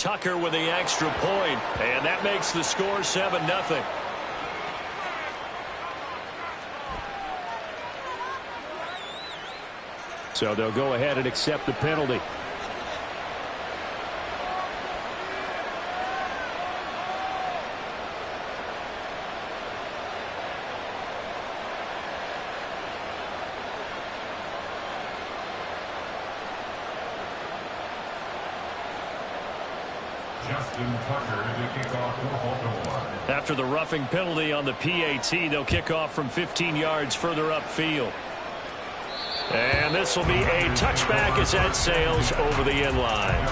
Tucker with the extra point, and that makes the score 7-0. So they'll go ahead and accept the penalty. After the roughing penalty on the PAT, they'll kick off from 15 yards further upfield. And this will be a touchback as that sails over the end line.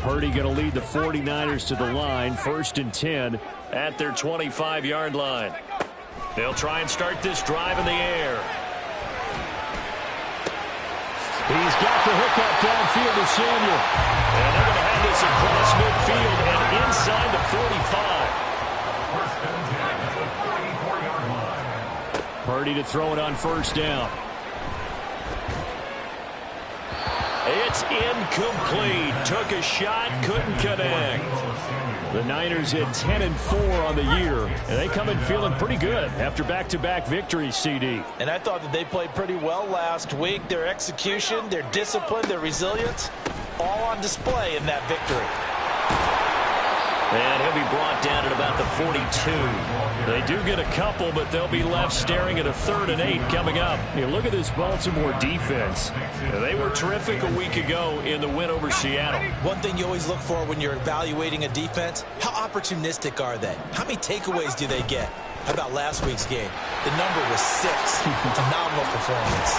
Purdy going to lead the 49ers to the line, 1st and 10 at their 25-yard line. They'll try and start this drive in the air. He's got the hookup downfield to Samuel. And they're going to have this across midfield and inside the 45. Purdy to throw it on 1st down. It's incomplete. Took a shot, couldn't connect. The Niners at 10-4 on the year, and they come in feeling pretty good after back-to-back victories, CD. And I thought that they played pretty well last week. Their execution, their discipline, their resilience, all on display in that victory. And he'll be brought down at about the 42. They do get a couple, but they'll be left staring at a 3rd and 8 coming up. Look at this Baltimore defense. They were terrific a week ago in the win over Seattle. One thing you always look for when you're evaluating a defense, how opportunistic are they? How many takeaways do they get? How about last week's game? The number was 6. Phenomenal performance.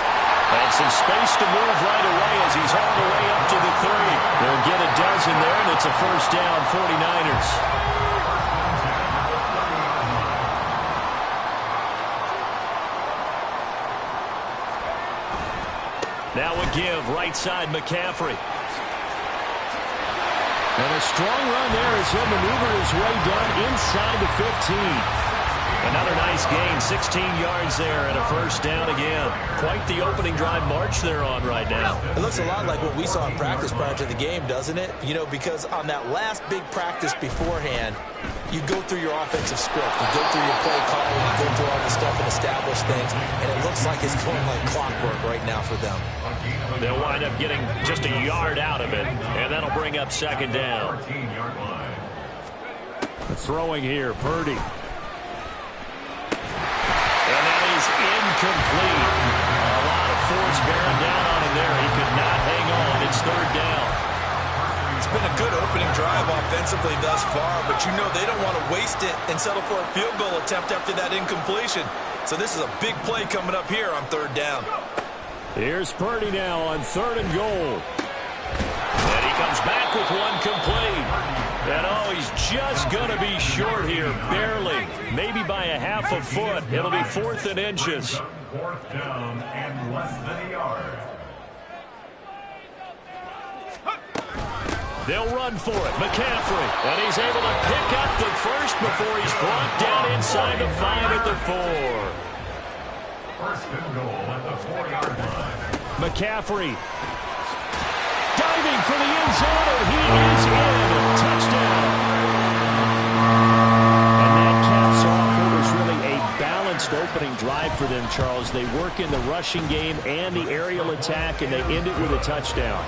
And some space to move right away as he's all the way up to the 3. They'll get a dozen there, and it's a 1st down, 49ers. Now a give, right side, McCaffrey. And a strong run there as he'll maneuver his way down inside the 15. Another nice gain, 16 yards there and a 1st down again. Quite the opening drive march they're on right now. It looks a lot like what we saw in practice prior to the game, doesn't it? You know, because on that last big practice beforehand, you go through your offensive script, you go through your play calling, you go through all the stuff and establish things, and it looks like it's going like clockwork right now for them. They'll wind up getting just a yard out of it, and that'll bring up 2nd down. The throwing here, Purdy. And that is incomplete. A lot of force bearing down on him there. He could not hang on. It's 3rd down. It's been a good opening drive offensively thus far, but you know they don't want to waste it and settle for a field goal attempt after that incompletion. So this is a big play coming up here on 3rd down. Here's Purdy now on 3rd and goal. And he comes back with one complete. And oh, he's just going to be short here, barely. Maybe by a half a foot. It'll be 4th and inches. 4th down and less than a yard. They'll run for it. McCaffrey. And he's able to pick up the 1st before he's brought down inside the 5 at the 4. 1st and goal at the 4-yard line. McCaffrey. Diving for the end zone, and he is in. Touchdown. And that caps off what was really a balanced opening drive for them, Charles. They work in the rushing game and the aerial attack, and they end it with a touchdown.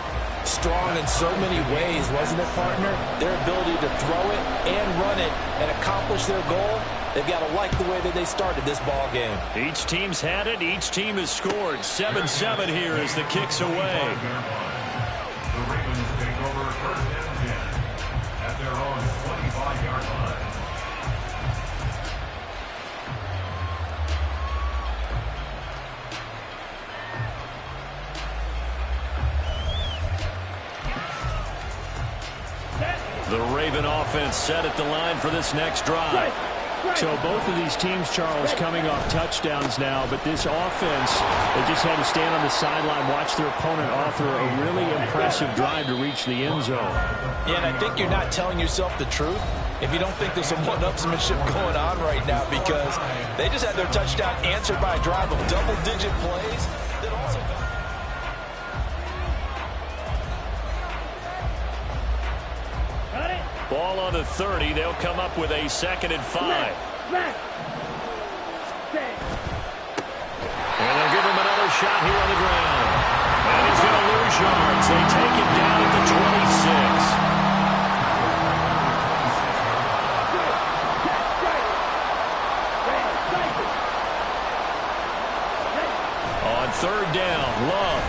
Strong in so many ways, wasn't it, partner? Their ability to throw it and run it and accomplish their goal, they've got to like the way that they started this ball game. Each team's had it. Each team has scored. 7-7 here as the kick's away. The Ravens take over 1st and 10 at their own 25-yard line. The Raven offense set at the line for this next drive. So both of these teams, Charles, coming off touchdowns now, but this offense, they just had to stand on the sideline, watch their opponent author a really impressive drive to reach the end zone. Yeah, and I think you're not telling yourself the truth if you don't think there's some one-upsmanship going on right now, because they just had their touchdown answered by a drive of double-digit plays. That also Ball on the 30. They'll come up with a 2nd and 5. And they'll give him another shot here on the ground. And he's going to lose yards. They take him down at the 26. On 3rd down, Love.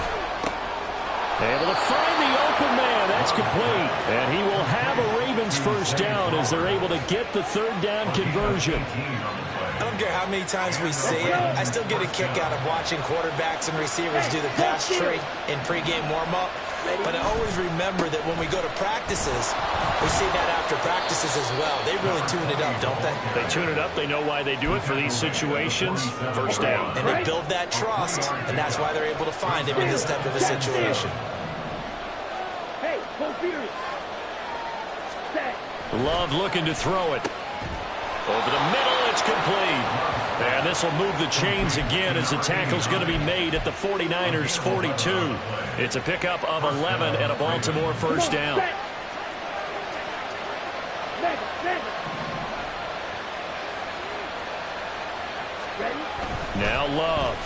Able to find the open man. That's complete. And he will have a Ravens first down as they're able to get the 3rd down conversion. I don't care how many times we see it. I still get a kick out of watching quarterbacks and receivers do the pass tree in pregame warm-up. But I always remember that when we go to practices, we see that after practices as well. They really tune it up, don't they? They tune it up. They know why they do it for these situations. First down. And they build that trust, and that's why they're able to find him in this type of a situation. Love looking to throw it. Over the middle, it's complete. And this will move the chains again as the tackle's going to be made at the 49ers' 42. It's a pickup of 11 and a Baltimore first down. Now Love.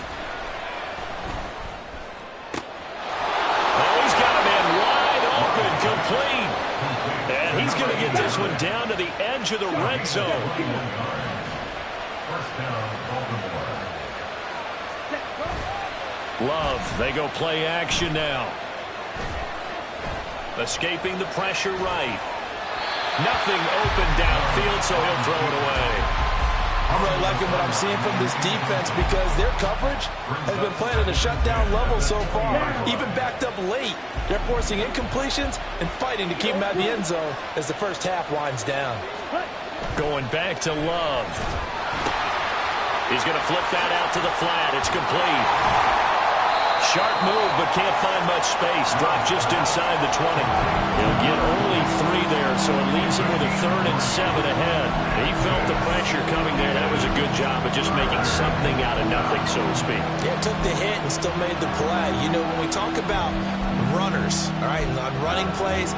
Oh, he's got a man wide open, complete. And he's going to get this one down to the edge of the red zone. Love, they go play action now. Escaping the pressure right. Nothing open downfield, so he'll throw it away. I'm really liking what I'm seeing from this defense because their coverage has been playing at a shutdown level so far. Even backed up late, they're forcing incompletions and fighting to keep them out of the end zone as the first half winds down. Going back to Love. He's going to flip that out to the flat. It's complete. Sharp move, but can't find much space. Dropped just inside the 20. He'll get only 3 there, so it leaves him with a 3rd and 7 ahead. He felt the pressure coming there. That was a good job of just making something out of nothing, so to speak. Yeah, took the hit and still made the play. You know, when we talk about runners, all right, on running plays,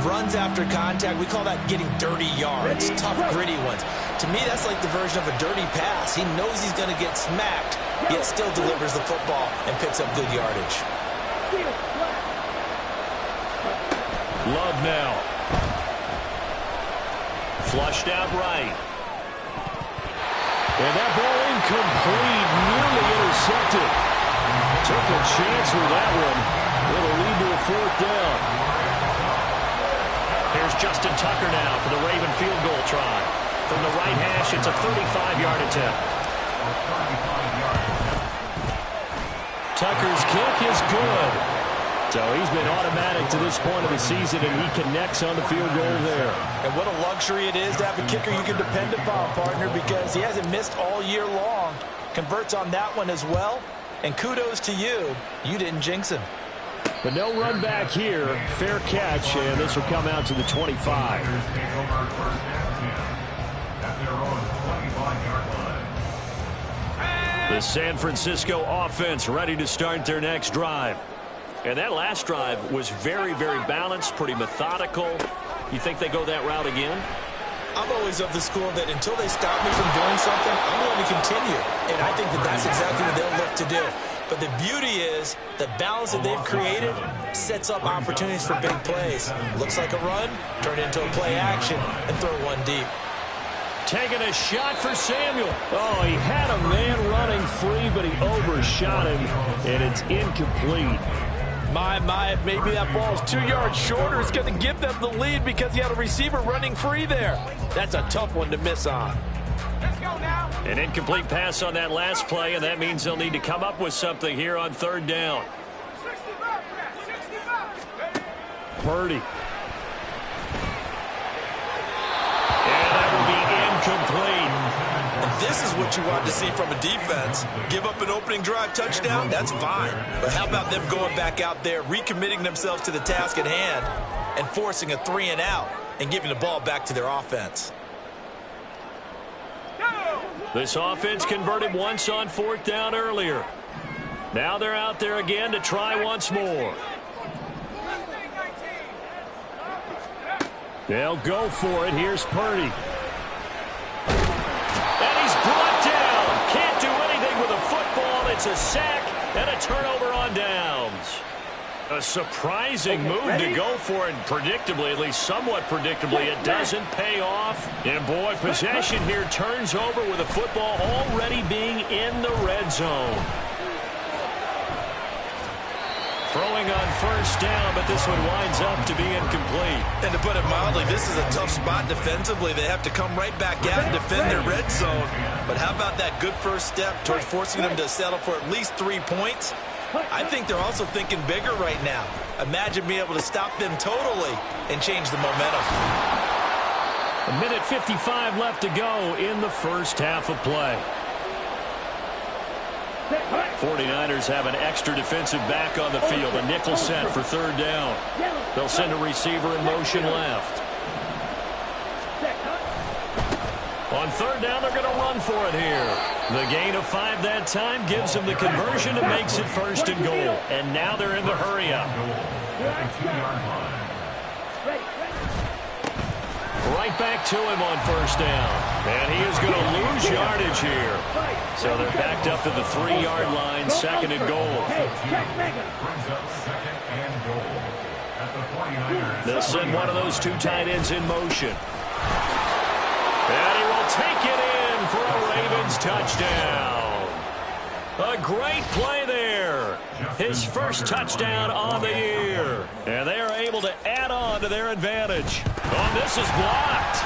runs after contact, we call that getting dirty yards, tough, gritty ones. To me, that's like the version of a dirty pass. He knows he's going to get smacked, yet still delivers the football and picks up good yardage. Love now. Flushed out right. And that ball incomplete, nearly intercepted. Took a chance with that one. It'll lead to a 4th down. Here's Justin Tucker now for the Raven field goal try. From the right hash, it's a 35-yard attempt. Tucker's kick is good. So he's been automatic to this point of the season, and he connects on the field goal there. And what a luxury it is to have a kicker you can depend upon, partner, because he hasn't missed all year long. Converts on that one as well. And kudos to you. You didn't jinx him. But no run back here. Fair catch, and this will come out to the 25. The San Francisco offense ready to start their next drive. And that last drive was very, very balanced, pretty methodical. You think they go that route again? I'm always of the school that until they stop me from doing something, I'm going to continue. And I think that that's exactly what they'll look to do. But the beauty is the balance that they've created sets up opportunities for big plays. Looks like a run, turn it into a play action, and throw one deep. Taking a shot for Samuel. Oh, he had a man running free, but he overshot him, and it's incomplete. My, maybe that ball's 2 yards shorter. It's going to give them the lead because he had a receiver running free there. That's a tough one to miss on. An incomplete pass on that last play, and that means they'll need to come up with something here on 3rd down. Purdy. what you want to see from a defense. Give up an opening drive touchdown, that's fine. But how about them going back out there, recommitting themselves to the task at hand, and forcing a 3-and-out and giving the ball back to their offense? This offense converted once on 4th down earlier. Now they're out there again to try once more. They'll go for it. Here's Purdy. And he's brought down. Can't do anything with a football. It's a sack and a turnover on downs. A surprising move to go for it. Predictably, at least somewhat predictably, it doesn't pay off. And boy, possession here turns over with the football already being in the red zone. Throwing on 1st down, but this one winds up to be incomplete. And to put it mildly, this is a tough spot defensively. They have to come right back out and defend their red zone. But how about that good first step towards forcing them to settle for at least 3 points? I think they're also thinking bigger right now. Imagine being able to stop them totally and change the momentum. 1:55 left to go in the first half of play. 49ers have an extra defensive back on the field. A nickel set for 3rd down. They'll send a receiver in motion left. On 3rd down, they're going to run for it here. The gain of 5 that time gives them the conversion and makes it 1st and goal. And now they're in the hurry-up. Right back to him on 1st down. And he is going to lose yardage here. So they're backed up to the 3-yard line, 2nd and goal. They'll send one of those 2 tight ends in motion. And he will take it in for a Ravens touchdown. A great play there. His first touchdown on the year. And they are able to add on to their advantage. Oh, this is blocked.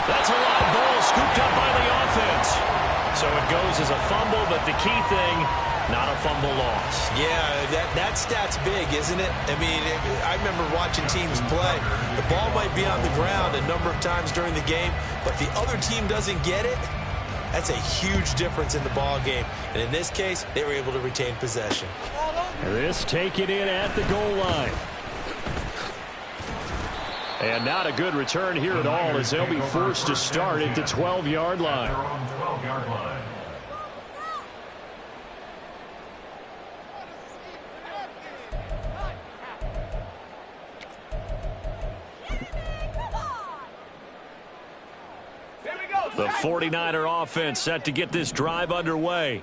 That's a live ball scooped up by the offense. So it goes as a fumble, but the key thing, not a fumble loss. Yeah, that stat's big, isn't it? I mean, I remember watching teams play. The ball might be on the ground a number of times during the game, but the other team doesn't get it. That's a huge difference in the ball game. And in this case, they were able to retain possession. This taken in at the goal line. And not a good return here at all, as they'll be forced to start at the 12-yard line. The 49er offense set to get this drive underway.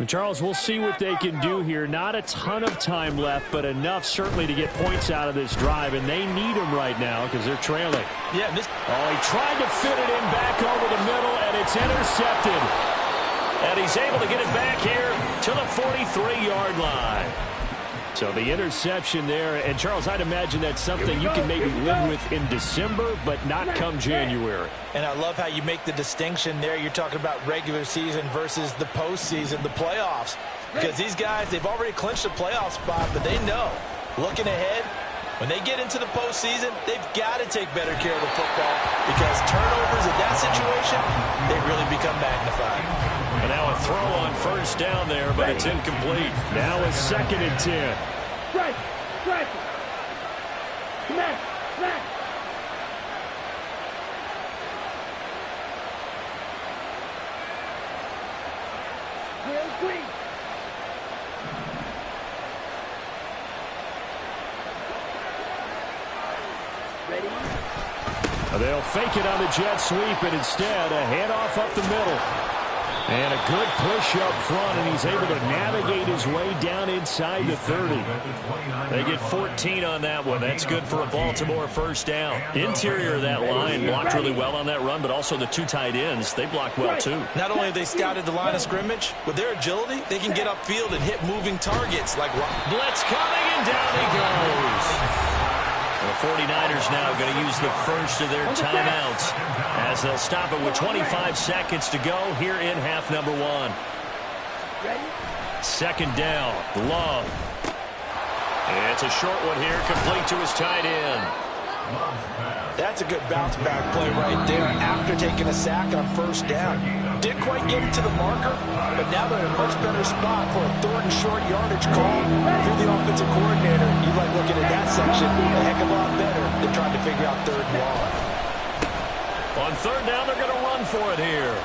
Charles, we'll see what they can do here. Not a ton of time left, but enough certainly to get points out of this drive, and they need them right now because they're trailing. Yeah, he tried to fit it in back over the middle, and it's intercepted. And he's able to get it back here to the 43-yard line. So the interception there, and Charles, I'd imagine that's something you can maybe live with in December, but not come January. And I love how you make the distinction there. You're talking about regular season versus the postseason, the playoffs. Because these guys, they've already clinched a playoff spot, but they know, looking ahead, when they get into the postseason, they've got to take better care of the football because turnovers in that situation, they really become magnified. And now a throw on 1st down there, but it's incomplete. Now a 2nd and 10. Strike. Smack. Green. Ready? They'll fake it on the jet sweep, and instead a handoff up the middle. And a good push up front, and he's able to navigate his way down inside the 30. They get 14 on that one. That's good for a Baltimore 1st down. Interior of that line blocked really well on that run, but also the 2 tight ends, they blocked well too. Not only have they scouted the line of scrimmage, with their agility, they can get upfield and hit moving targets like blitz coming, and down he goes. The 49ers now going to use the first of their timeouts as they'll stop it with 25 seconds to go here in half number 1. 2nd down, Love. It's a short one here, complete to his tight end. That's a good bounce-back play right there after taking a sack on first down. Didn't quite get it to the marker, but now they're in a much better spot for a 3rd and short yardage call. If you're the offensive coordinator, you like looking at that section a heck of a lot better than trying to figure out 3rd and long. On 3rd down, they're going to run for it here.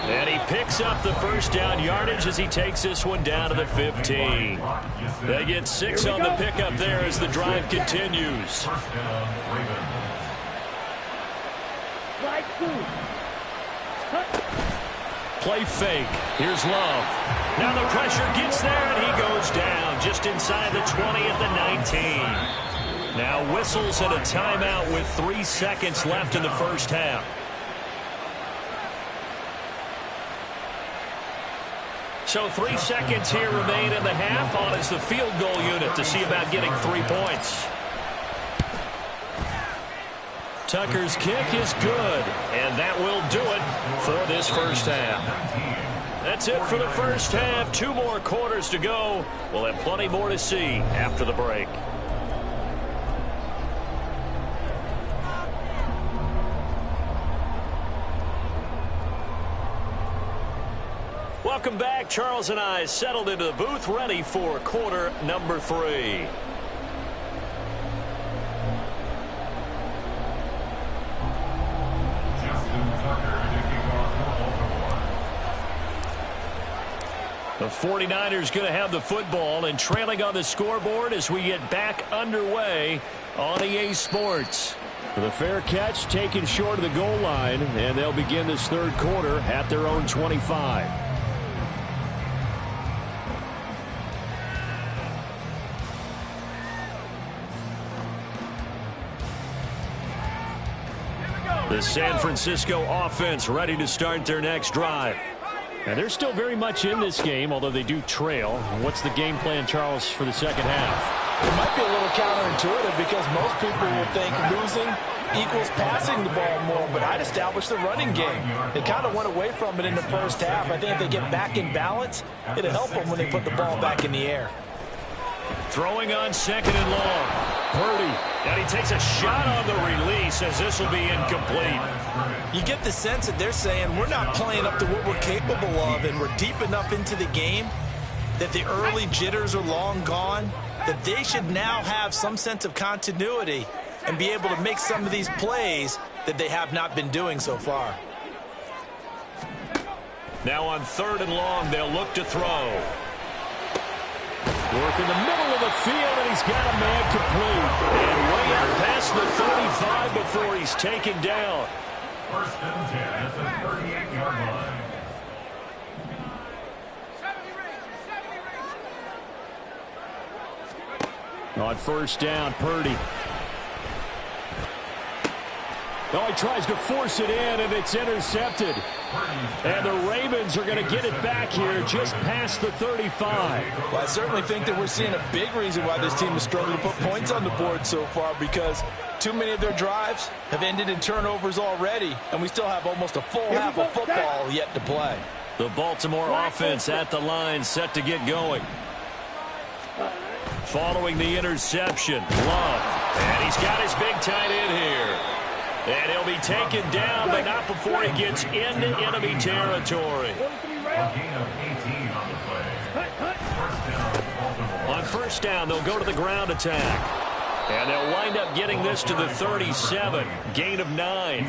And he picks up the first down yardage as he takes this one down to the 15. They get 6 on the pickup there as the drive continues. Play fake. Here's Love. Now the pressure gets there, and he goes down just inside the 20 at the 19. Now whistles and a timeout with 3 seconds left in the first half. So 3 seconds here remain in the half. On is the field goal unit to see about getting 3 points. Tucker's kick is good, and that will do it for this first half. That's it for the first half. 2 more quarters to go. We'll have plenty more to see after the break. Welcome back. Charles and I settled into the booth, ready for quarter number 3. The 49ers going to have the football and trailing on the scoreboard as we get back underway on EA Sports. The fair catch taken short of the goal line, and they'll begin this 3rd quarter at their own 25. The San Francisco offense ready to start their next drive. And they're still very much in this game, although they do trail. What's the game plan, Charles, for the second half? It might be a little counterintuitive because most people will think losing equals passing the ball more, but I'd establish the running game. They kind of went away from it in the first half. I think if they get back in balance, it'll help them when they put the ball back in the air. Throwing on 2nd and long. Purdy, and he takes a shot on the release as this will be incomplete. You get the sense that they're saying we're not playing up to what we're capable of, and we're deep enough into the game that the early jitters are long gone, that they should now have some sense of continuity and be able to make some of these plays that they have not been doing so far. Now on 3rd and long, they'll look to throw. Work in the middle of the field, and he's got a man complete. And way out past the 35 before he's taken down. 1st and 10 at the 38-yard line. On 1st down, Purdy. Oh, he tries to force it in, and it's intercepted. And the Ravens are going to get it back here just past the 35. Well, I certainly think that we're seeing a big reason why this team is struggling to put points on the board so far, because too many of their drives have ended in turnovers already, and we still have almost a full half of football yet to play. The Baltimore offense at the line, set to get going. Following the interception, Love. And he's got his big tight end here. And he'll be taken down, but not before he gets into enemy territory. On 1st down, they'll go to the ground attack. And they'll wind up getting this to the 37. Gain of 9.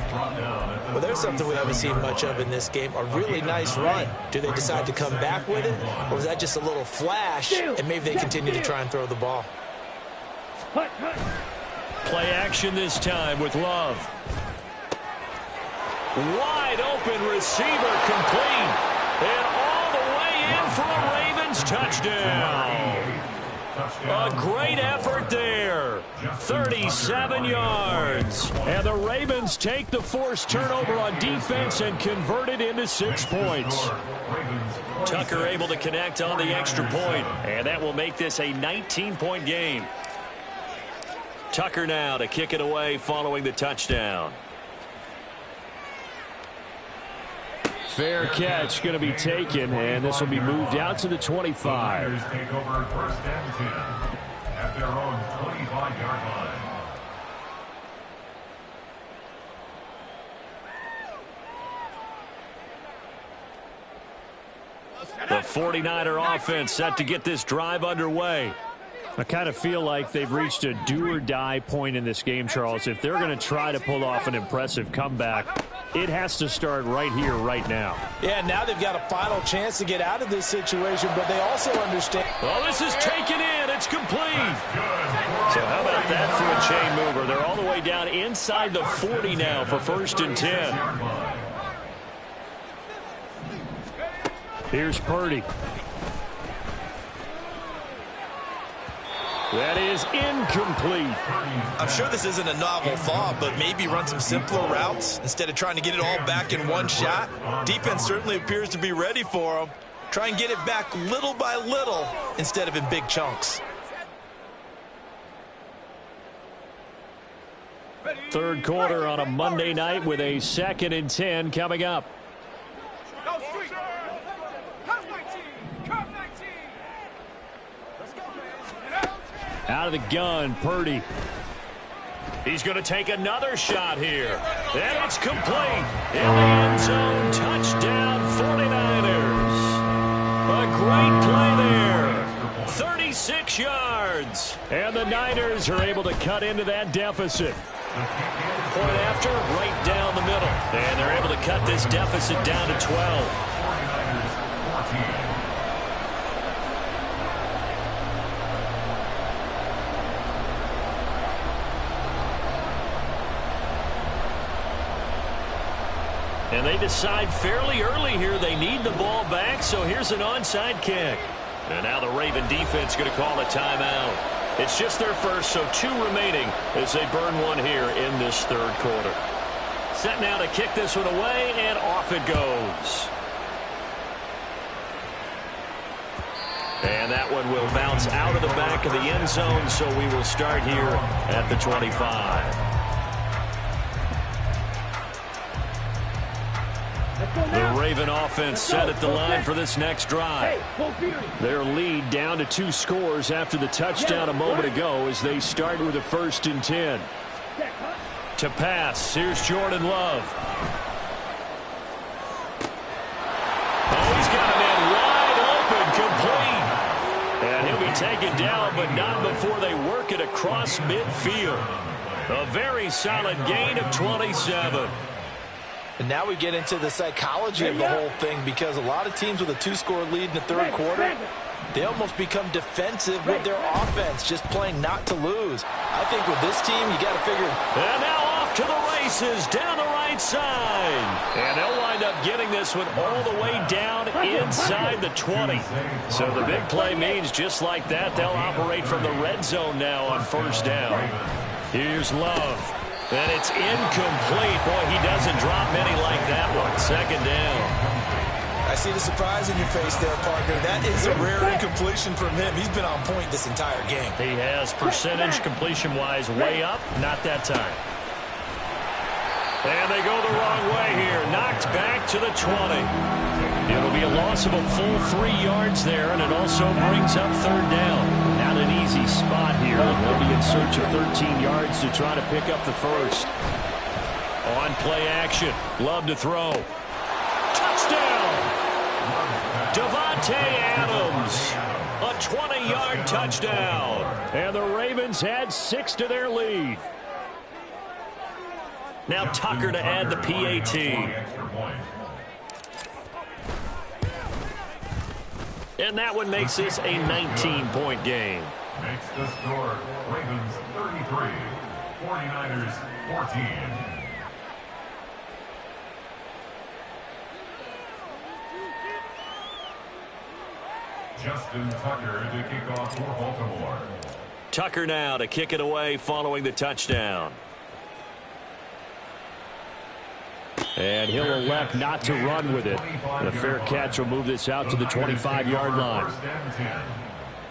Well, there's something we haven't seen much of in this game. A really nice run. Do they decide to come back with it? Or was that just a little flash, and maybe they continue to try and throw the ball? Play action this time with Love. Wide open receiver complete. And all the way in for a Ravens touchdown. A great effort there. 37 yards. And the Ravens take the forced turnover on defense and convert it into 6 points. Tucker able to connect on the extra point. And that will make this a 19-point game. Tucker now to kick it away following the touchdown. Fair catch going to be taken, and this will be moved out to the 25. Take over 1st and 10 at their own 25-yard line. The 49er offense set to get this drive underway. I kind of feel like they've reached a do-or-die point in this game, Charles. If they're going to try to pull off an impressive comeback, it has to start right here, right now. Yeah, now they've got a final chance to get out of this situation, but they also understand. Well, this is taken in. It's complete. So how about that for a chain mover? They're all the way down inside the 40 now for 1st and 10. Here's Purdy. That is incomplete. I'm sure this isn't a novel thought, but maybe run some simpler routes instead of trying to get it all back in one shot. Defense certainly appears to be ready for them. Try and get it back little by little instead of in big chunks. Third quarter on a Monday night with a 2nd and 10 coming up. Out of the gun, Purdy. He's going to take another shot here. And it's complete. In the end zone, touchdown 49ers. A great play there. 36 yards. And the Niners are able to cut into that deficit. Point after, right down the middle. And they're able to cut this deficit down to 12. And they decide fairly early here they need the ball back, so here's an onside kick. And now the Raven defense going to call a timeout. It's just their first, so 2 remaining as they burn one here in this third quarter. Set now to kick this one away, and off it goes. And that one will bounce out of the back of the end zone, so we will start here at the 25. The Raven offense set at the line for this next drive. Their lead down to 2 scores after the touchdown a moment ago as they start with a 1st and 10. To pass, here's Jordan Love. Oh, he's got a man wide open, complete. And he'll be taken down, but not before they work it across midfield. A very solid gain of 27. And now we get into the psychology of the whole thing, because a lot of teams with a 2-score lead in the third quarter, they almost become defensive with their offense, just playing not to lose. I think with this team, you got to figure. And now off to the races down the right side. And they'll wind up getting this one all the way down inside the 20. So the big play means just like that, they'll operate from the red zone now on 1st down. Here's Love. And it's incomplete. Boy, he doesn't drop many like that one. 2nd down. I see the surprise in your face there, partner. That is a rare incompletion from him. He's been on point this entire game. He has percentage completion-wise way up. Not that time. And they go the wrong way here. Knocked back to the 20. It'll be a loss of a full 3 yards there, and it also brings up 3rd down. Not an easy spot here. They'll be in search of 13 yards to try to pick up the 1st. On play action. Love to throw. Touchdown! Devontae Adams. A 20-yard touchdown. And the Ravens add 6 to their lead. Now Tucker to add the PAT. And that one makes this a 19-point game. Makes the score Ravens 33, 49ers 14. Justin Tucker to kick off for Baltimore. Tucker now to kick it away following the touchdown. And he'll elect not to run with it. The fair catch will move this out to the 25-yard line. 1st and 10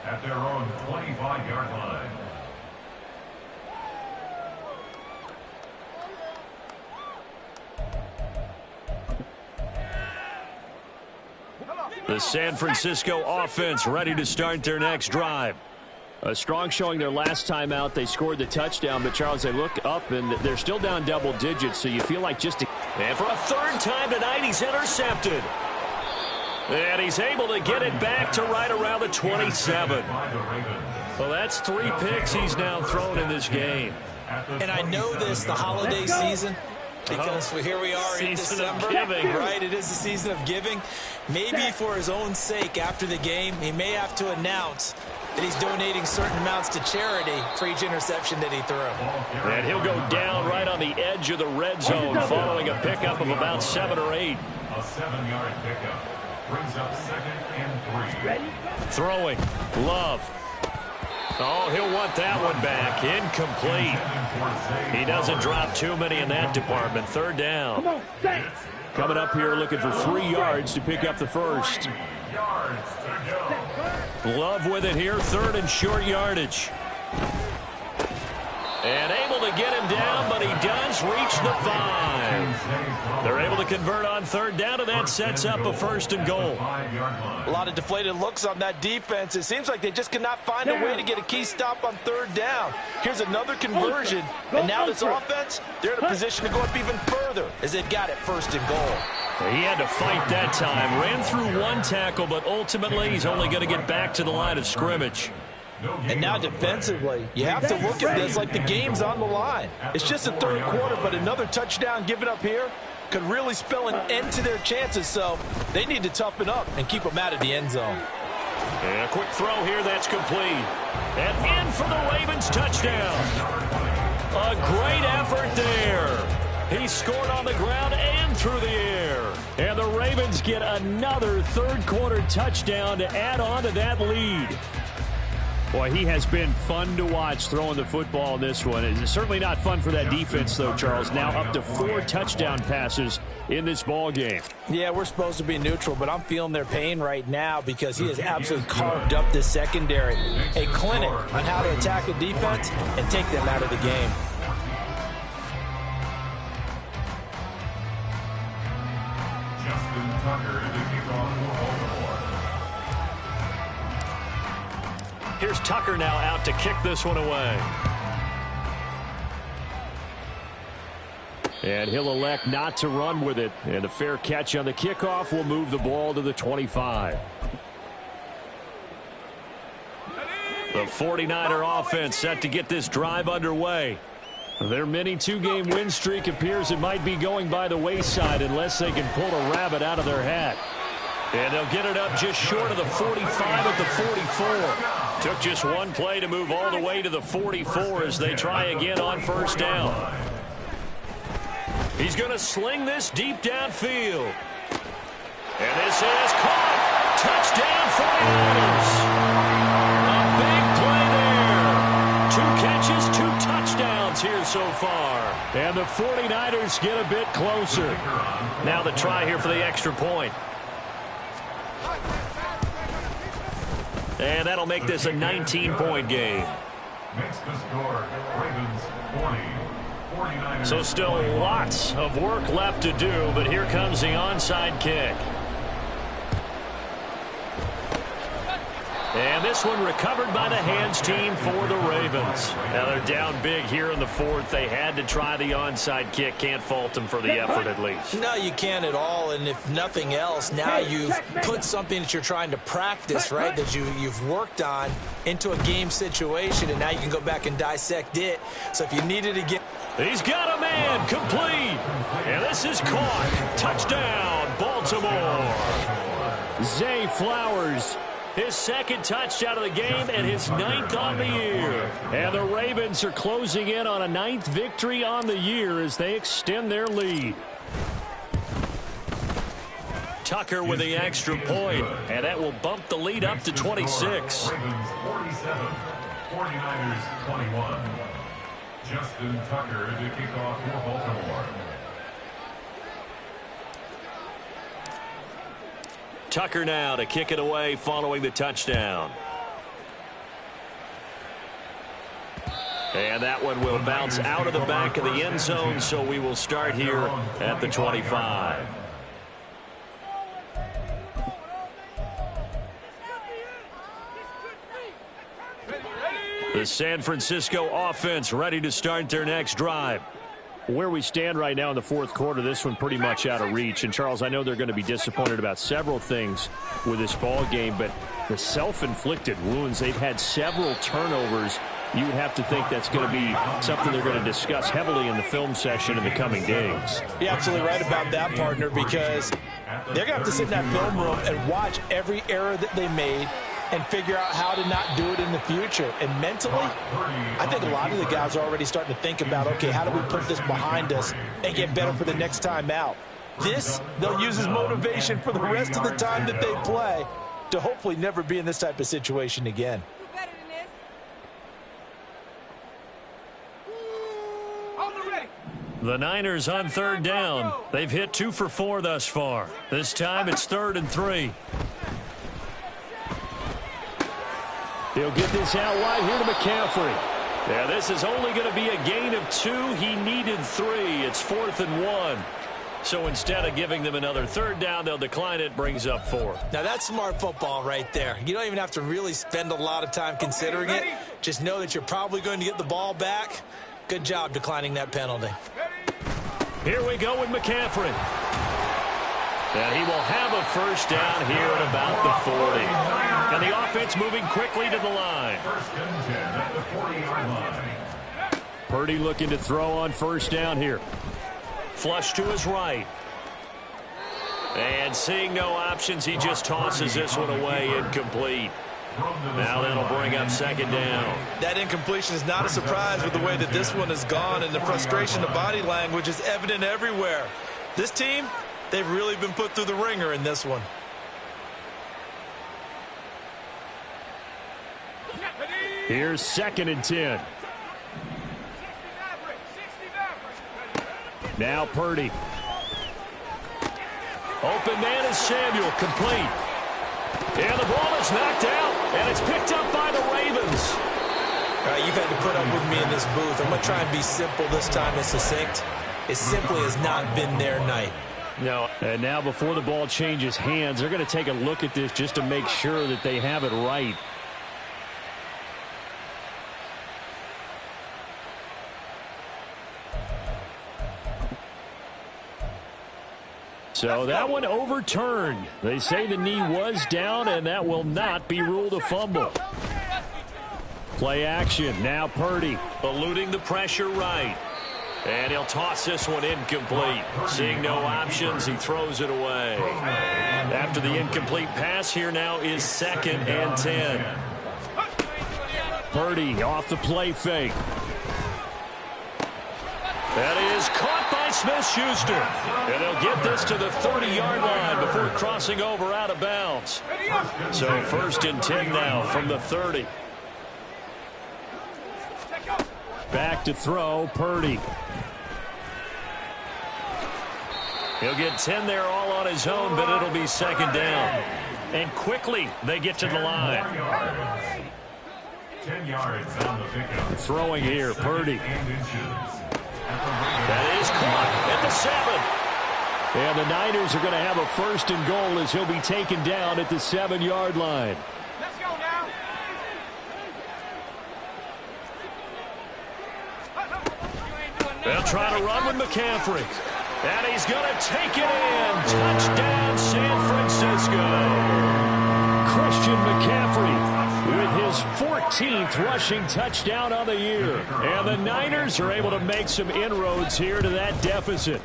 at their own 25-yard line. The San Francisco offense ready to start their next drive. A strong showing their last time out. They scored the touchdown, but, Charles, they look up, and they're still down double digits, so you feel like just... And for a 3rd time tonight, he's intercepted. And he's able to get it back to right around the 27. Well, that's 3 picks he's now thrown in this game. And I know this, the holiday season, because here we are in December, right? It is the season of giving. Maybe for his own sake after the game, he may have to announce that he's donating certain amounts to charity for each interception that he threw. And he'll go down right on the edge of the red zone following a pickup of about 7 or 8. A 7-yard pickup brings up 2nd and 3. Ready? Throwing. Love. Oh, he'll want that one back. Incomplete. He doesn't drop too many in that department. 3rd down. Coming up here looking for 3 yards to pick up the first. Love with it here. 3rd and short yardage. And able to get him down, but he does reach the 5. They're able to convert on 3rd down, and that sets up a 1st and goal. A lot of deflated looks on that defense. It seems like they just cannot find a way to get a key stop on 3rd down. Here's another conversion, and now this offense, they're in a position to go up even further as they've got it 1st and goal. He had to fight that time. Ran through 1 tackle, but ultimately he's only going to get back to the line of scrimmage. And now defensively, you have to look at this like the game's on the line. It's just the 3rd quarter, but another touchdown given up here could really spell an end to their chances, so they need to toughen up and keep them out of the end zone. And a quick throw here that's complete. And in for the Ravens touchdown. A great effort there. He scored on the ground and through the air. And the Ravens get another 3rd quarter touchdown to add on to that lead. Boy, he has been fun to watch throwing the football in this one. It's certainly not fun for that defense, though, Charles. Now up to 4 touchdown passes in this ball game. Yeah, we're supposed to be neutral, but I'm feeling their pain right now because he has absolutely carved up this secondary. A clinic on how to attack a defense and take them out of the game. Justin Tucker to kick off for Baltimore. Here's Tucker now out to kick this one away. And he'll elect not to run with it. And a fair catch on the kickoff will move the ball to the 25. The 49er offense set to get this drive underway. Their mini 2-game win streak appears it might be going by the wayside unless they can pull a rabbit out of their hat. And they'll get it up just short of the 45 at the 44. Took just 1 play to move all the way to the 44 as they try again on 1st down. He's going to sling this deep downfield. And this is caught. Touchdown 49ers. A big play there. 2 catches, 2 touchdowns here so far. And the 49ers get a bit closer. Now the try here for the extra point. And that'll make this a 19-point game. Makes the score Ravens 40, 49ers. So still lots of work left to do, but here comes the onside kick. And this one recovered by the hands team for the Ravens. Now they're down big here in the 4th. They had to try the onside kick. Can't fault them for the effort at least. No, you can't at all. And if nothing else, now you've put something that you're trying to practice, right, that you've worked on into a game situation, and now you can go back and dissect it. So if you need it again. He's got a man complete. And this is caught. Touchdown, Baltimore. Zay Flowers. His 2nd touchdown of the game and his 9th on the year. And the Ravens are closing in on a 9th victory on the year as they extend their lead. Tucker with the extra point, and that will bump the lead up to 26. Ravens 47, 49ers 21. Justin Tucker to kick off for Baltimore. Tucker now to kick it away following the touchdown. And that one will bounce out of the back of the end zone, so we will start here at the 25. The San Francisco offense ready to start their next drive. Where we stand right now in the fourth quarter, this one pretty much out of reach. And, Charles, I know they're going to be disappointed about several things with this ball game, but the self-inflicted wounds, they've had several turnovers. You would have to think that's going to be something they're going to discuss heavily in the film session in the coming days. You're absolutely right about that, partner, because they're going to have to sit in that film room and watch every error that they made and figure out how to not do it in the future. And mentally, I think a lot of the guys are already starting to think about, okay, how do we put this behind us and get better for the next time out? This, they'll use as motivation for the rest of the time that they play to hopefully never be in this type of situation again. The Niners on third down. They've hit 2 for 4 thus far. This time it's 3rd and 3. He'll get this out wide here to McCaffrey. Yeah, this is only going to be a gain of 2. He needed 3. It's 4th and 1. So instead of giving them another 3rd down, they'll decline it, brings up 4. Now that's smart football right there. You don't even have to really spend a lot of time considering it. Just know that you're probably going to get the ball back. Good job declining that penalty. Here we go with McCaffrey. And he will have a 1st down here at about the 40. And the offense moving quickly to the line. 1st and 10 at the 40-yard line. Purdy looking to throw on 1st down here. Flush to his right. And seeing no options, he just tosses this one away, incomplete. Now that'll bring up 2nd down. That incompletion is not a surprise with the way that this one has gone, and the frustration, the body language is evident everywhere. This team, they've really been put through the ringer in this one. Here's 2nd and 10. Now Purdy. Open man is Samuel, complete. And the ball is knocked out, and it's picked up by the Ravens. All right, you've had to put up with me in this booth. I'm going to try and be simple this time and succinct. It simply has not been their night. No. And now before the ball changes hands, they're going to take a look at this just to make sure that they have it right. So that one overturned. They say the knee was down, and that will not be ruled a fumble. Play action. Now Purdy. Eluding the pressure right. And he'll toss this one incomplete. Seeing no options, he throws it away. After the incomplete pass, here now is 2nd and 10. Purdy off the play fake. That is caught by Smith-Schuster. And they'll get this to the 30-yard line before crossing over out of bounds. So 1st and 10 now from the 30. Back to throw, Purdy. He'll get 10 there all on his own, but it'll be 2nd down. And quickly they get to the line. 10 yards on the pickup. Throwing here, Purdy. That is caught at the 7. And the Niners are going to have a 1st and goal as he'll be taken down at the 7-yard line. Let's go now. They'll try to run with McCaffrey. And he's going to take it in. Touchdown, San Francisco. Christian McCaffrey with his 14th rushing touchdown on the year. And the Niners are able to make some inroads here to that deficit.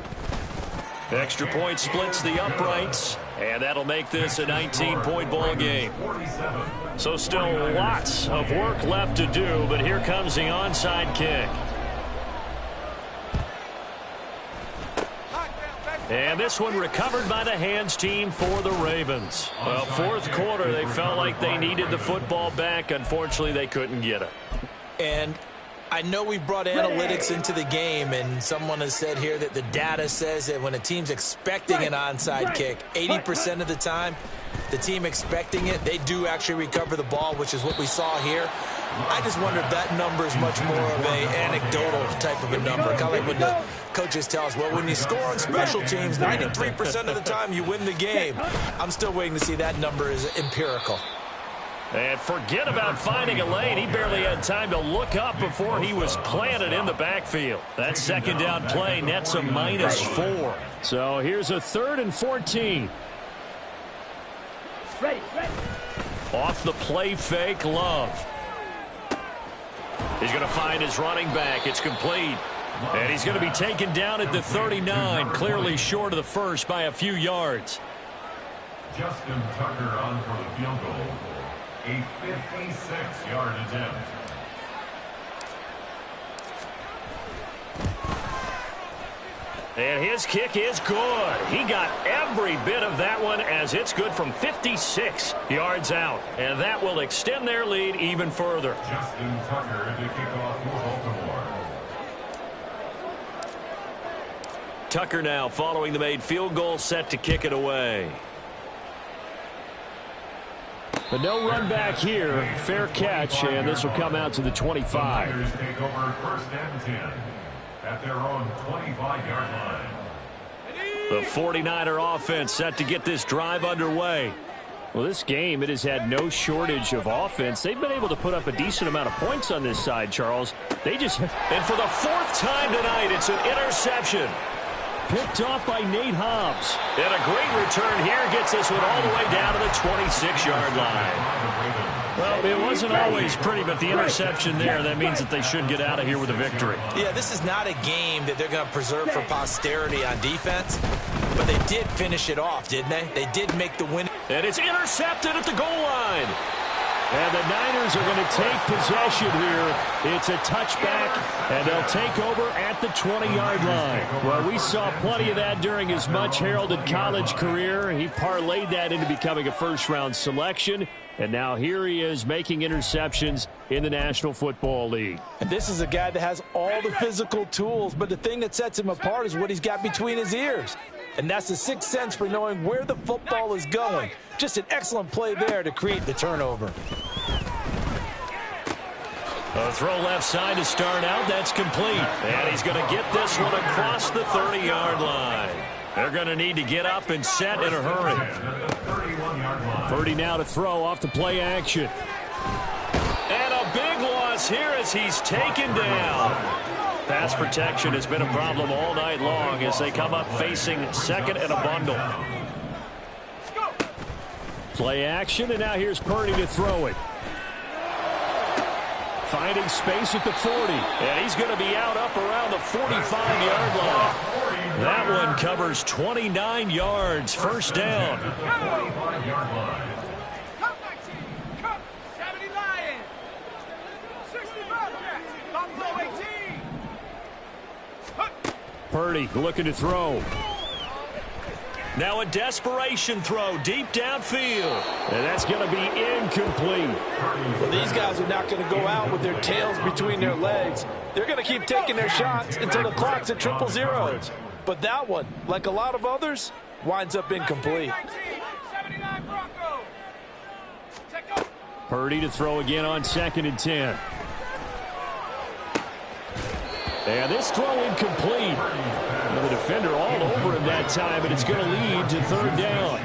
Extra point splits the uprights, and that'll make this a 19-point ball game. So still lots of work left to do, but here comes the onside kick. And this one recovered by the hands team for the Ravens. Well, 4th quarter, they felt like they needed the football back. Unfortunately, they couldn't get it. And I know we brought analytics into the game, and someone has said here that the data says that when a team's expecting an onside kick, 80% of the time, the team expecting it, they do actually recover the ball, which is what we saw here. I just wonder if that number is much more of an anecdotal type of a number. Kind of like when the coaches tell us, well, when you score on special teams, 93% of the time you win the game. I'm still waiting to see that number is empirical. And forget about finding a lane. He barely had time to look up before he was planted in the backfield. That second down play nets a -4. So here's a 3rd and 14. Off the play fake, Love. He's going to find his running back. It's complete. And he's going to be taken down at the 39, clearly short of the first by a few yards. Justin Tucker on for the field goal. A 56-yard attempt. And his kick is good. He got every bit of that one as it's good from 56 yards out. And that will extend their lead even further. Justin Tucker to kick off for Baltimore. Tucker now following the made field goal, set to kick it away. But no run back here. Fair catch, and this will come out to the 25. Tigers take over 1st and 10 at their own 25-yard line. The 49er offense set to get this drive underway. Well, this game, it has had no shortage of offense. They've been able to put up a decent amount of points on this side, Charles. They just... And for the 4th time tonight, it's an interception. Picked off by Nate Hobbs. And a great return here gets this one all the way down to the 26-yard line. Well, it wasn't always pretty, but the interception there, that means that they should get out of here with a victory. Yeah, this is not a game that they're going to preserve for posterity on defense, but they did finish it off, didn't they? They did make the win. And it's intercepted at the goal line. And the Niners are going to take possession here. It's a touchback, and they'll take over at the 20-yard line. Well, we saw plenty of that during his much-heralded college career. He parlayed that into becoming a first-round selection, and now here he is making interceptions in the National Football League. And this is a guy that has all the physical tools, but the thing that sets him apart is what he's got between his ears. And that's the sixth sense for knowing where the football is going. Just an excellent play there to create the turnover. A throw left side to start out. That's complete. And he's going to get this one across the 30-yard line. They're going to need to get up and set in a hurry. 30 now to throw off the play action. And a big loss here as he's taken down. Pass protection has been a problem all night long as they come up facing second and a bundle. Play action, and now here's Purdy to throw it. Finding space at the 40. And he's going to be out up around the 45-yard line. That one covers 29 yards. First down. Purdy looking to throw. Now a desperation throw deep downfield. And that's going to be incomplete. Well, these guys are not going to go out with their tails between their legs. They're going to keep taking their shots until the clock's at 000. But that one, like a lot of others, winds up incomplete. Purdy to throw again on 2nd and 10. And this throw incomplete. And the defender all over him that time, and it's going to lead to 3rd down.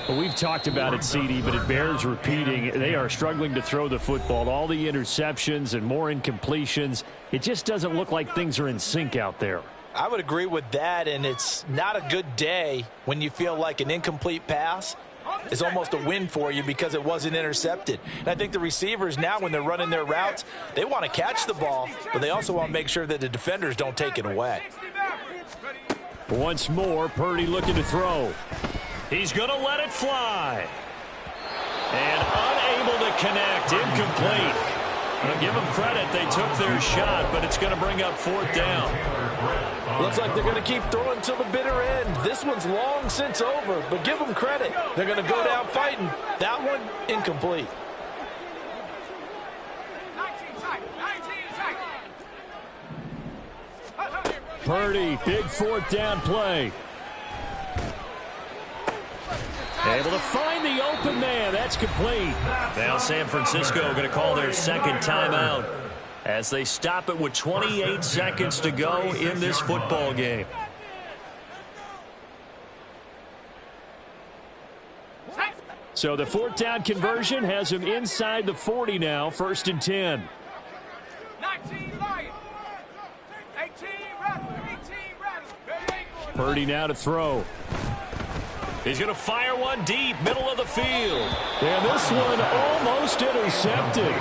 Well, we've talked about it, CD, but it bears repeating. They are struggling to throw the football. All the interceptions and more incompletions. It just doesn't look like things are in sync out there. I would agree with that, and it's not a good day when you feel like an incomplete pass is almost a win for you because it wasn't intercepted. And I think the receivers now, when they're running their routes, they want to catch the ball, but they also want to make sure that the defenders don't take it away. Once more, Purdy looking to throw. He's going to let it fly. And unable to connect, incomplete. I'll give them credit. They took their shot, but it's going to bring up 4th down. Looks like they're going to keep throwing till the bitter end. This one's long since over, but give them credit. They're going to go down fighting. That one, incomplete. Purdy, big 4th down play. Able to find the open man. That's complete. Now San Francisco going to call their second timeout as they stop it with 28 seconds to go in this football game. So the fourth down conversion has him inside the 40 now, 1st and 10. 19 Lions. 18 Rebels. 18 Rebels. Purdy now to throw. He's going to fire one deep, middle of the field. And this one almost intercepted.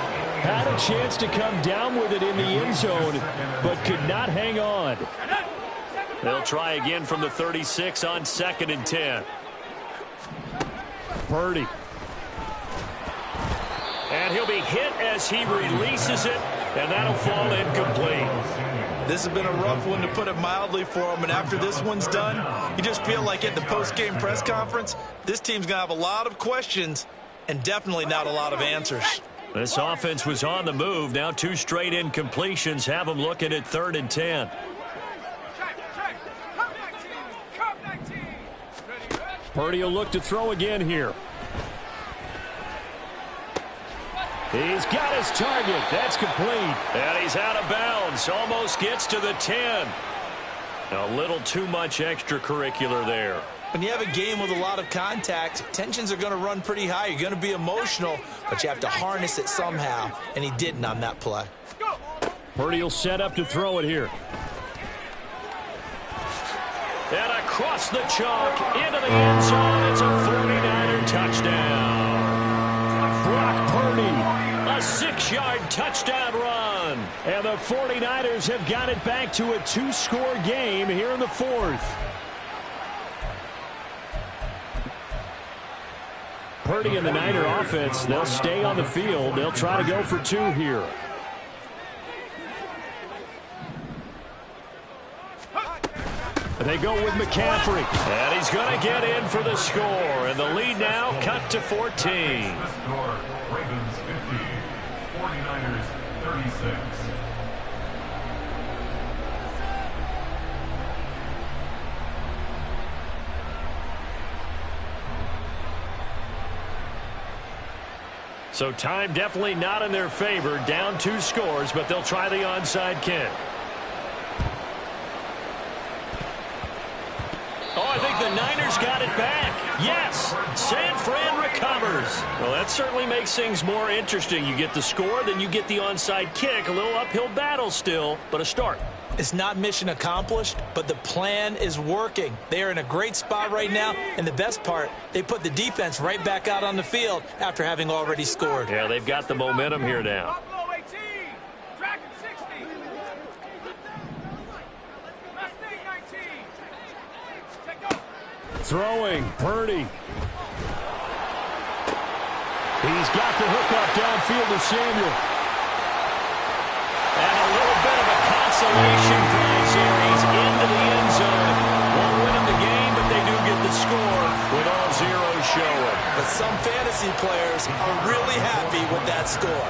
Had a chance to come down with it in the end zone, but could not hang on. They'll try again from the 36 on 2nd and 10. Purdy. And he'll be hit as he releases it, and that'll fall incomplete. This has been a rough one, to put it mildly, for him. And after this one's done, you just feel like at the post-game press conference, this team's going to have a lot of questions and definitely not a lot of answers. This offense was on the move. Now 2 straight incompletions have them looking at 3rd and 10. Purdy will look to throw again here. He's got his target. That's complete. And he's out of bounds. Almost gets to the 10. A little too much extracurricular there. When you have a game with a lot of contact, tensions are going to run pretty high. You're going to be emotional, but you have to harness it somehow, and he didn't on that play. Purdy will set up to throw it here. And across the chalk into the end zone. It's a 49er touchdown. Brock Purdy. A 6-yard touchdown run. And the 49ers have got it back to a 2-score game here in the 4th. Purdy and the Niner offense, they'll stay on the field. They'll try to go for 2 here. They go with McCaffrey. And he's going to get in for the score. And the lead now cut to 14. The score, Ravens 50, 49ers 36. So time definitely not in their favor. Down 2 scores, but they'll try the onside kick. Oh, I think the Niners got it back. Yes, San Fran recovers. Well, that certainly makes things more interesting. You get the score, then you get the onside kick. A little uphill battle still, but a start. It's not mission accomplished, but the plan is working. They are in a great spot right now, and the best part, they put the defense right back out on the field after having already scored. Yeah, they've got the momentum here now. Buffalo 18. Dragon 60. Mustang 19. Take go. Throwing, Purdy. He's got the hook up downfield to Samuel. And a little bit of a consolation prize here. He's into the end zone. Won't win him the game, but they do get the score with all zeros showing. But some fantasy players are really happy with that score.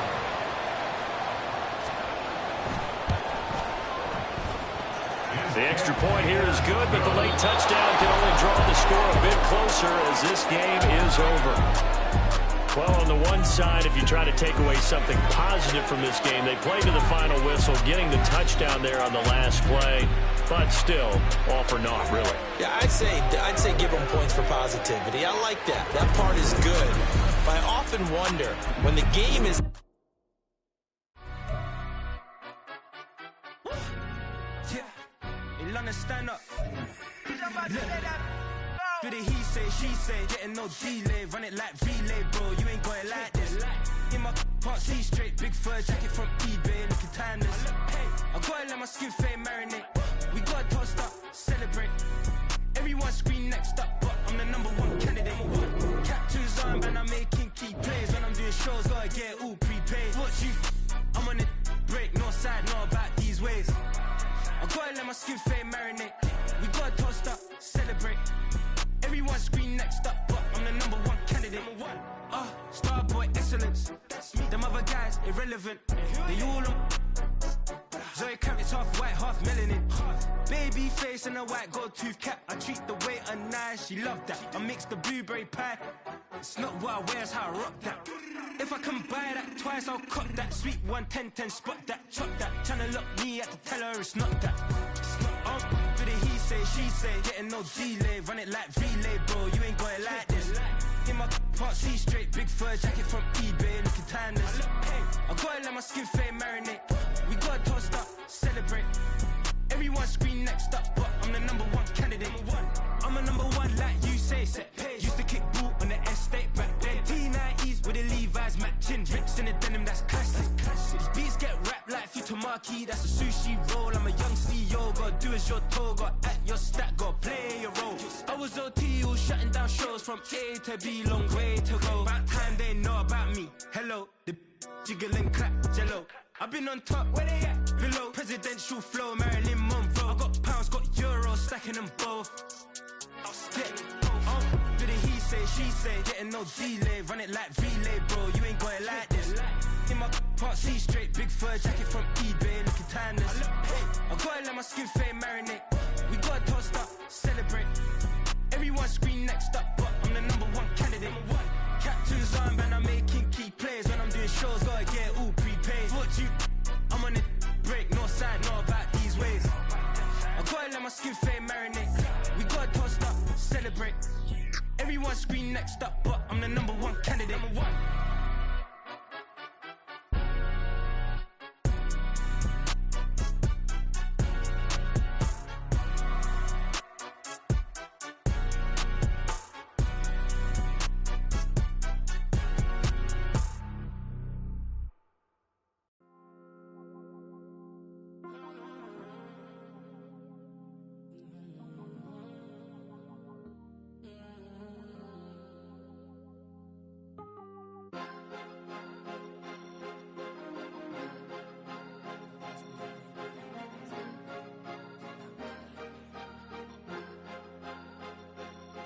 The extra point here is good, but the late touchdown can only draw the score a bit closer as this game is over. Well, on the one side, if you try to take away something positive from this game, they played to the final whistle, getting the touchdown there on the last play, but still, all for naught, really. Yeah, I'd say give them points for positivity. I like that. That part is good. But I often wonder, when the game is... Stand up. Do the he say, she say, getting no delay, run it like relay, bro. You ain't got it like this. In my can't see straight, big fur jacket from eBay, looking timeless. I gotta let my skin fade marinate. We gotta toast up, celebrate. Everyone scream next up, but I'm the #1 candidate. Captures on, and I'm making key plays. When I'm doing shows, gotta get all prepaid. What you? I'm on it, break, no side, no about these ways. I gotta let my skin fade marinate. We gotta toast up, celebrate. Everyone scream next up, but I'm the #1 candidate. Starboy excellence. Them other guys irrelevant. They all on. Zoe Kravitz half white, half melanin. Baby face and a white gold tooth cap. I treat the waiter nice, she love that. I mix the blueberry pie. It's not what I wear, it's how I rock that. If I can buy that twice, I'll cut that. Sweet 110, spot that, chop that. Tryna lock me at the teller, it's not that. Do the he say, she say, getting no delay. Run it like relay, bro, you ain't got it like this. In my part C straight, big fur jacket from eBay, looking timeless. Hey, I gotta let my skin fade marinate. We gotta toast up, celebrate. Everyone scream next up, but I'm the #1 candidate. I'm a #1 like you say. Used to kick ball on the estate back then. T90s with the Levi's matching. Rips in the denim, that's classic. These beats get wrapped like Futamaki, that's a sushi roll. I'm a young CEO, gotta do as you're told. Got at your stat, gotta play your role. I was OT, all shutting down shows from A to B, long way to go. About time they know about me. Hello, the jiggle and clap, jello. I've been on top, where they at? Below. Presidential flow, Marilyn Monroe. I got pounds, got euros, stacking them both. Do the he say, she say, getting no delay. Run it like relay, bro, you ain't got it like this. In my part C straight, big fur jacket from eBay, looking timeless. I gotta let my skin fade marinate. We gotta toast up, celebrate. Everyone scream next up, but I'm the #1 candidate. Captain's armband, I'm making key plays. When I'm doing shows, gotta get all prepaid. What you, I'm on it, break, no side, know about these ways. I gotta let my skin fade marinate. We gotta toast up, celebrate. Everyone scream next up, but I'm the #1 candidate.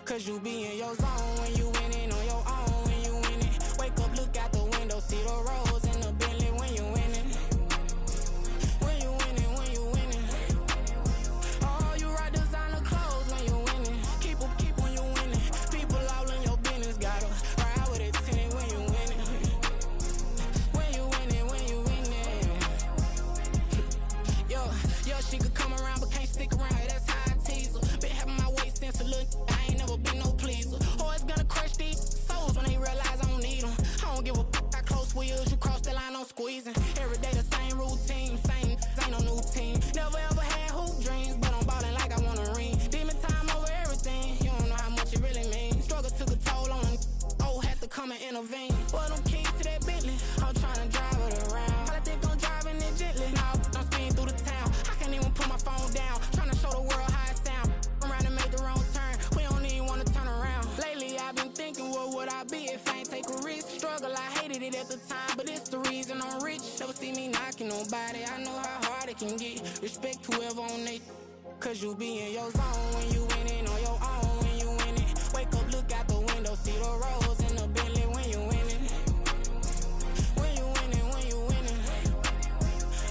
Cause you be in your zone when you winning on your own when you winning. Wake up, look out the window, see the rose in the Bentley when you winning. When you winning, when you winning. Oh, you rock designer clothes when you winning. Keep when you winning. People all in your business, gotta ride with it tinted when you winning. When you winning, when you winning. Yo, she could come around but can't stick around. That's how I tease her. Been having my weight since a little. I ain't never been no pleaser. Always gonna crush these souls when they realize I don't need them. I don't give a how close we is. You cross the line, I'm squeezing. Every day the same routine, same, ain't no new team. Never ever had hoop dreams, but I'm ballin' like I want a ring. Demon time over everything. You don't know how much it really means. Struggle took a toll on them. Oh, had to come and intervene. Well, them keys to that Bentley, I'm tryna drive it around. I think I'm driving it gently. Now I'm speeding through the town. I can't even put my phone down. Tryna show the world how it sound. Around and made the wrong turn. We don't even wanna turn around. Lately I've been thinking, what would I be if I ain't take a risk? Struggle, I hated it at the time, but it's the reason I'm rich. Never see me knocking nobody. I know how hard it can get. Respect whoever on they. Cause you be in your zone when you winning on your own when you winning. Wake up, look out the window, see the rose in the Bentley when you winning. When you winning, when you winning.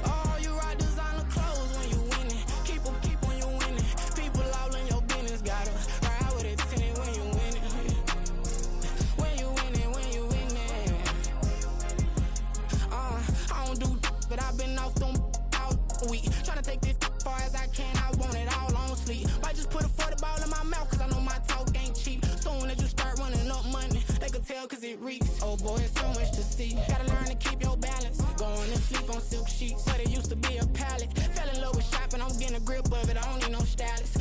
Oh, you rock designer clothes when you winning. Keep when you winning. People all in your business, gotta ride with it tinted when you winning. When you winning, when you winning. I don't do but I've been off them all week. Tryna take this far as I can, I want it all on sleep. Might just put a 40 ball in my mouth, cause I know my talk ain't cheap. Soon as you start running up money, they can tell cause it reeks. Oh boy, it's so much to see. Gotta learn to keep your balance. Going to sleep on silk sheets, but it used to be a pallet. Fell in love with shopping, I'm getting a grip of it, I don't need no stylist.